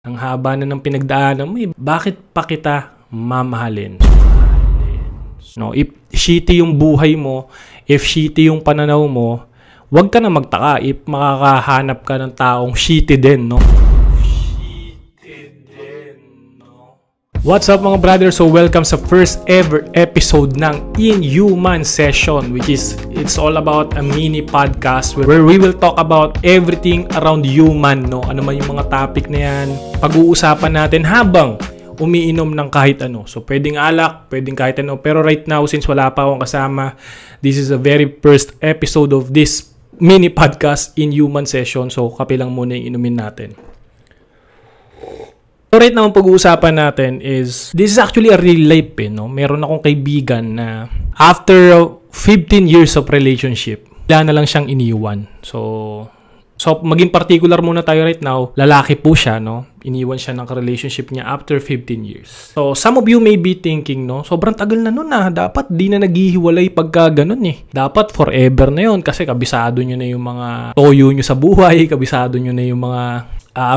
Ang haba na ng pinagdaanan mo, bakit pa kita mamahalin? No, if shitty yung buhay mo, if shitty yung pananaw mo, wag ka na magtaka if makakahanap ka ng taong shitty din, no? What's up mga brother? So welcome sa first ever episode ng Inhuman Session, which is it's all about a mini podcast where we will talk about everything around human, no? Ano man yung mga topic na yan, pag-uusapan natin habang umiinom ng kahit ano. So pwedeng alak, pwedeng kahit ano, pero right now since wala pa akong kasama, this is a very first episode of this mini podcast Inhuman Session. So kape lang muna yung inumin natin. So right now, ang pag-uusapan natin is, this is actually a real life, no? Meron akong kaibigan na after 15 years of relationship, wala na lang siyang iniwan. So maging particular muna tayo right now, lalaki po siya, no? Iniwan siya ng relationship niya after 15 years. So some of you may be thinking, no? Sobrang tagal na nun dapat di na naghihiwalay pagka ganun eh. Dapat forever na yun kasi kabisado nyo na yung mga toyo nyo sa buhay, kabisado nyo na yung mga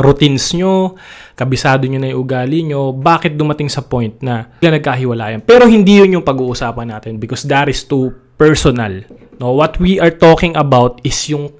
routines nyo, kabisado nyo na yung ugali nyo, bakit dumating sa point na sila nagkahiwalayan? Pero hindi yun yung pag-uusapan natin because that is too personal. No, what we are talking about is yung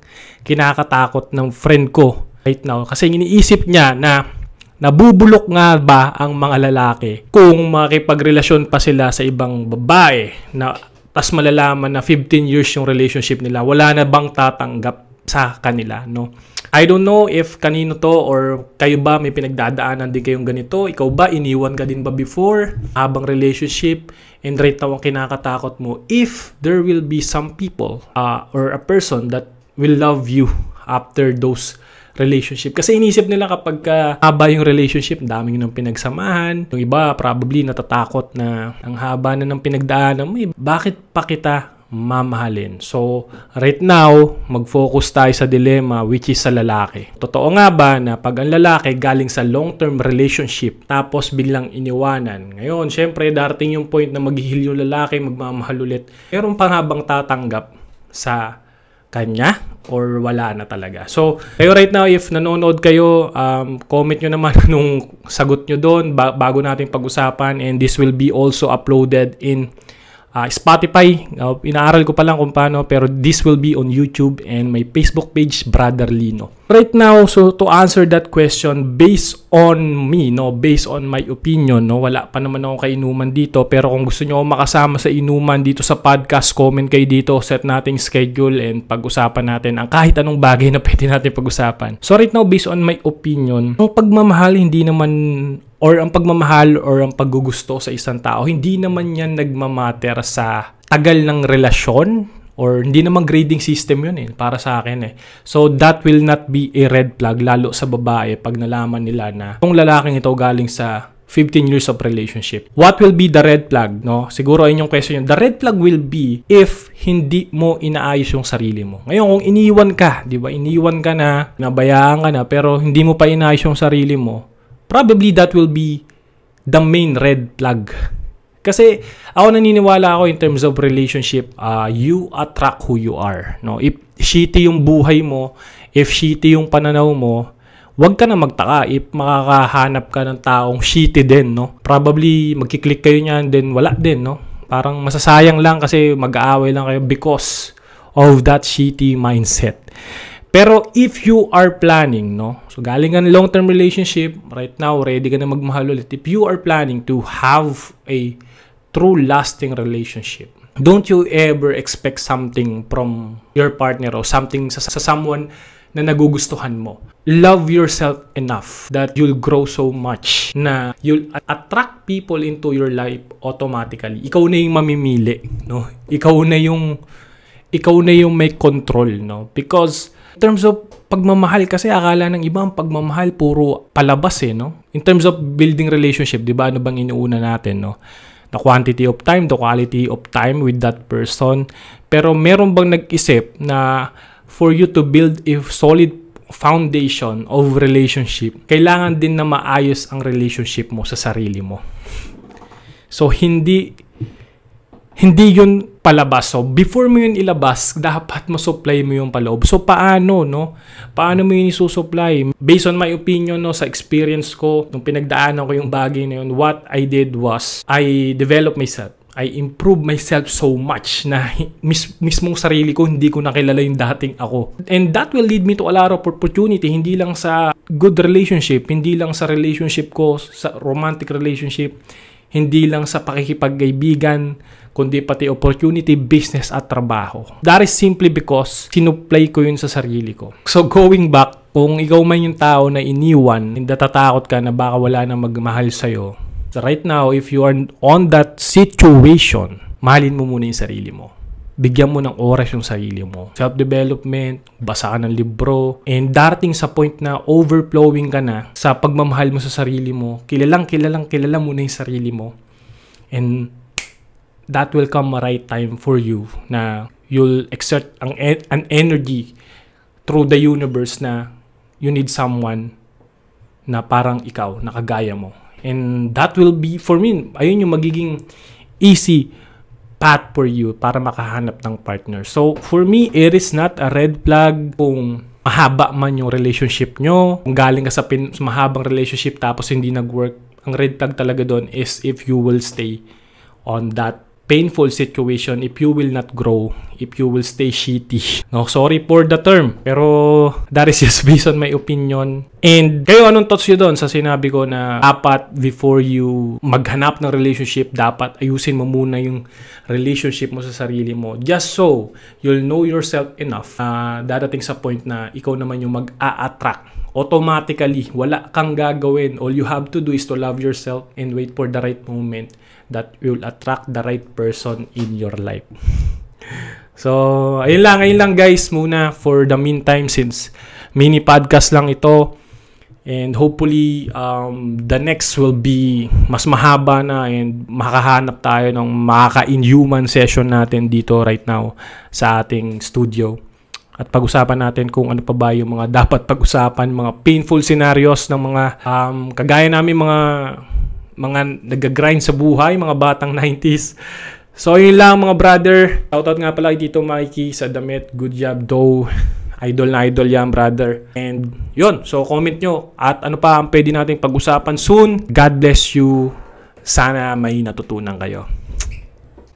kinakatakot ng friend ko right now. Kasi iniisip niya na nabubulok nga ba ang mga lalaki kung makipagrelasyon pa sila sa ibang babae na tas malalaman na 15 years yung relationship nila, wala na bang tatanggap sa kanila, no? I don't know if kanino to or kayo ba may pinagdadaanan din kayong ganito. Ikaw ba, iniwan ka din ba before habang relationship? And right now, ang kinakatakot mo, if there will be some people or a person that will love you after those relationship. Kasi inisip nila kapag haba yung relationship, daming nang pinagsamahan. Yung iba, probably natatakot na ang haba na ng pinagdaanan mo, bakit pa kita mamahalin? So, right now, mag-focus tayo sa dilemma which is sa lalaki. Totoo nga ba na pag ang lalaki galing sa long-term relationship tapos biglang iniwanan? Ngayon, syempre, darating yung point na maghihil yung lalaki, magmamahal ulit. Meron pa nga bang tatanggap sa kanya or wala na talaga? So, kayo right now, if nanonood kayo, comment nyo naman nung sagot nyo doon bago natin pag-usapan, and this will be also uploaded in Spotify. Inaaral ko pa lang kung paano, pero this will be on YouTube and my Facebook page, Brother Lino. Right now, so to answer that question, based on me, no, based on my opinion, no, wala pa naman ako kainuman dito, pero kung gusto nyo ako makasama sa inuman dito sa podcast, comment kayo dito, set nating schedule and pag-usapan natin ang kahit anong bagay na pwede natin pag-usapan. So right now, based on my opinion, ang pagmamahal hindi naman, or ang pagmamahal or ang paggugusto sa isang tao, hindi naman yan nagmamatter sa tagal ng relasyon or hindi naman grading system yun para sa akin eh. So that will not be a red flag lalo sa babae pag nalaman nila na kung lalaking ito galing sa 15 years of relationship. What will be the red flag, no? Siguro ayun yung question yun. The red flag will be if hindi mo inaayos yung sarili mo. Ngayon, kung iniwan ka, di ba? Iniwan ka na, nabayaan ka na, pero hindi mo pa inaayos yung sarili mo, probably that will be the main red flag. Kasi ako naniniwala ako in terms of relationship, you attract who you are. No? If shitty yung buhay mo, if shitty yung pananaw mo, wag ka na magtaka if makakahanap ka ng taong shitty din. No? Probably magkiklik kayo niyan, then wala din. No? Parang masasayang lang kasi mag-aaway lang kayo because of that shitty mindset. Pero if you are planning, no? So galing ka ng long-term relationship, right now, ready ka na magmahal ulit. If you are planning to have a true lasting relationship, don't you ever expect something from your partner or something sa someone na nagugustuhan mo. Love yourself enough that you'll grow so much na you'll attract people into your life automatically. Ikaw na yung mamimili, no? Ikaw na yung may control, no? Because in terms of pagmamahal kasi akala ng iba ang pagmamahal puro palabas no? In terms of building relationship, di ba ano bang inuuna natin, no? The quantity of time, the quality of time with that person. Pero meron bang nag-isip na for you to build a solid foundation of relationship, kailangan din na maayos ang relationship mo sa sarili mo. So hindi hindi yun palabas. So, before mo yun ilabas, dapat ma-supply mo yung paloob. So, paano, no? Paano mo yun isusupply? Based on my opinion, no, sa experience ko, nung pinagdaanan ko yung bagay na yun, what I did was, I developed myself. I improved myself so much na mismong sarili ko, hindi ko nakilala yung dating ako. And that will lead me to a lot of opportunity, hindi lang sa good relationship, hindi lang sa relationship ko, sa romantic relationship, hindi lang sa pakikipagkaibigan, kundi pati opportunity, business at trabaho. That is simply because sinupply ko yun sa sarili ko. So going back, kung ikaw man yung tao na iniwan, natatakot ka na baka wala nang magmahal sa'yo, so right now, if you are on that situation, mahalin mo muna yung sarili mo. Bigyan mo ng oras yung sarili mo. Self-development, basa ka ng libro, and darating sa point na overflowing ka na sa pagmamahal mo sa sarili mo, kilala mo na yung sarili mo. And that will come a right time for you na you'll exert an energy through the universe na you need someone na parang ikaw, na kagaya mo. And that will be, for me, ayun yung magiging easy path for you para makahanap ng partner. So, for me, it is not a red flag kung mahaba man yung relationship nyo. Kung galing ka sa mahabang relationship tapos hindi nag-work, ang red flag talaga doon is if you will stay on that painful situation, if you will not grow, if you will stay shitty. No, sorry for the term, pero that is just based on my opinion. And kayo, anong thoughts nyo doon sa sinabi ko na dapat before you maghanap ng relationship, dapat ayusin mo muna yung relationship mo sa sarili mo. Just so you'll know yourself enough. Dadating sa point na ikaw naman yung mag-a-attract. Automatically, wala kang gagawin. All you have to do is to love yourself and wait for the right moment that will attract the right person in your life. So, ayun lang guys muna for the meantime, since mini podcast lang ito. And hopefully, the next will be mas mahaba na and makahanap tayo ng makaka-inhuman session natin dito right now sa ating studio. At pag-usapan natin kung ano pa ba yung mga dapat pag-usapan, mga painful scenarios ng mga kagaya namin mga nag-grind sa buhay, mga batang 90s. So, yun lang mga brother. Shoutout nga pala dito Mikey sa damit. Good job though. Idol na idol yan, brother. And yun. So, comment nyo. At ano pa ang pwede nating pag-usapan soon. God bless you. Sana may natutunan kayo.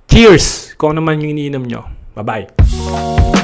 Cheers! Kung ano man yung iniinom nyo. Bye-bye.